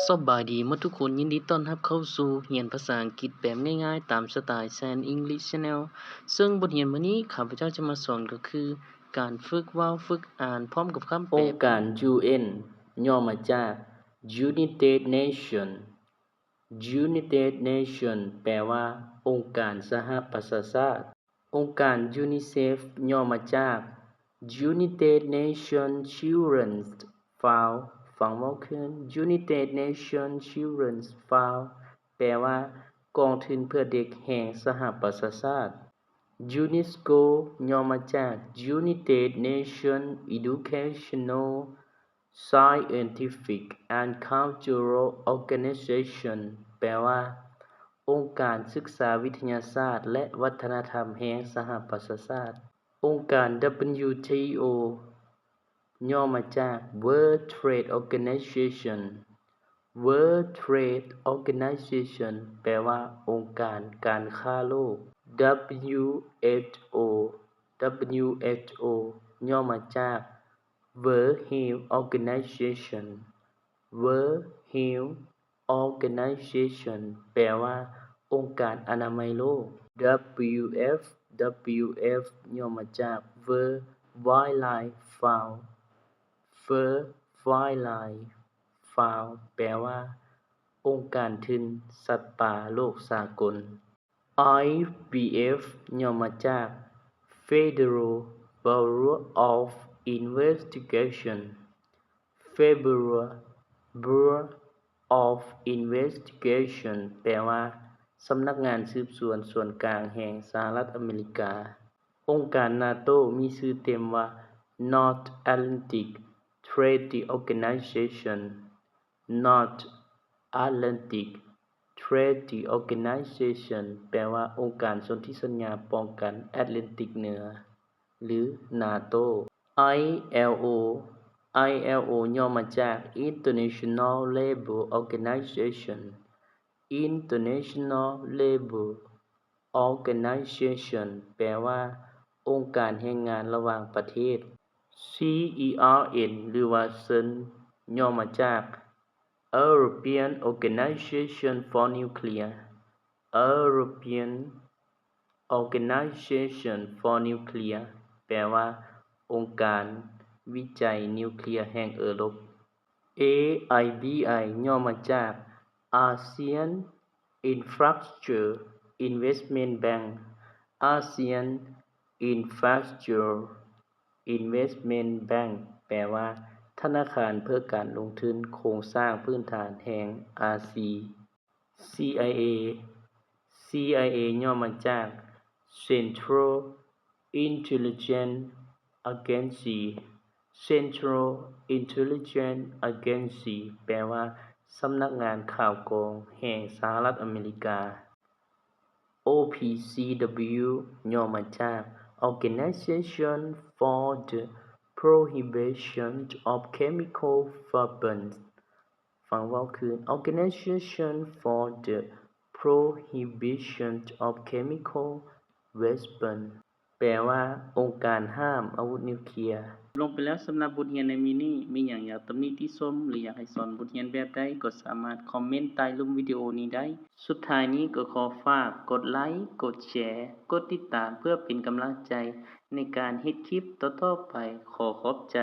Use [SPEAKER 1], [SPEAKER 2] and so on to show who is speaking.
[SPEAKER 1] สบายดีหมดทุกคนยินดีต้อนรับเข้าสู่เรียนภาษาอังกฤษแบบง่ายๆตามสไตล์ San English Channel ซึ่งบทเรียนมื้อนี้ข้าพเจ้าจะมาสอนก็คือการฝึกเว้าฝึกอ่านพร้อมกับคำแปล
[SPEAKER 2] องค์การ UN ย่อมาจาก United Nations United Nation แปลว่าองค์การสหประชาชาติองค์การ UNICEF ย่อมาจาก United Nations Children's Fund ฟังเว้าคืน United Nations Children's Fund แปลว่ากองทุนเพื่อเด็กแห่งสหประชาชาติ UNESCO ย่อมาจาก United Nations Educational Scientific and Cultural Organization แปลว่าองค์การศึกษาวิทยาศาสตร์และวัฒนธรรมแห่งสหประชาชาติองค์การ WTO ย่อมาจาก World Trade Organization World Trade Organization แปลว่าองค์การการค้าโลก WHO WHO ย่อมาจาก World Health Organization World Health Organization แปลว่าองค์การอนามัยโลก WWF WWF ย่อมาจาก World Wildlife Fund World Wildlife Fund แปลว่าองค์การทุนสัตว์ป่าโลกสากล IBF ย่อมาจาก Federal Bureau of Investigation Federal Bureau of Investigation แปลว่าสำนักงานสืบสวนส่วนกลางแห่งสหรัฐอเมริกาองค์การ NATO มีชื่อเต็มว่า North Atlantic Treaty Organization North Atlantic Treaty Organization แปลว่าองค์การสนธิสัญญาป้องกันแอตแลนติกเหนือหรือ NATO ILO ILO ย่อมาจาก International Labour Organization International Labour Organization แปลว่าองค์การแรงงานระหว่างประเทศ CERN หรือว่า CERN ย่อมาจาก European Organization for Nuclear European Organization for Nuclear แปลว่าองค์การวิจัยนิวเคลียร์แห่งยุโรป AIBI ย่อมาจาก ASEAN Infrastructure Investment Bank ASEAN Infrastructure Investment Bank แปลว่าธนาคารเพื่อการลงทุนโครงสร้างพื้นฐานแห่งอาซี CIA CIA ย่อมาจาก Central Intelligence Agency Central Intelligence Agency แปลว่าสำนักงานข่าวกรองแห่งสหรัฐอเมริกา OPCW ย่อมาจาก Organization for the Prohibition of Chemical Weapons ฟังเว้าคืน Organization for the Prohibition of Chemical Weapons แปลว่าองค์การห้ามอาวุธนิวเคลียร์ลงไปแล้วสำหรับบทเรียนในมื้อนี้มีหยังอยากตำหนิติชมหรืออยากให้สอนบทเรียนแบบใดก็สามารถคอมเมนต์ใต้รูปวิดีโอนี้ได้สุดท้ายนี้ก็ขอฝากกดไลค์กดแชร์กดติดตามเพื่อเป็นกำลังใจในการเฮ็ดคลิปต่อๆไปขอขอบใจ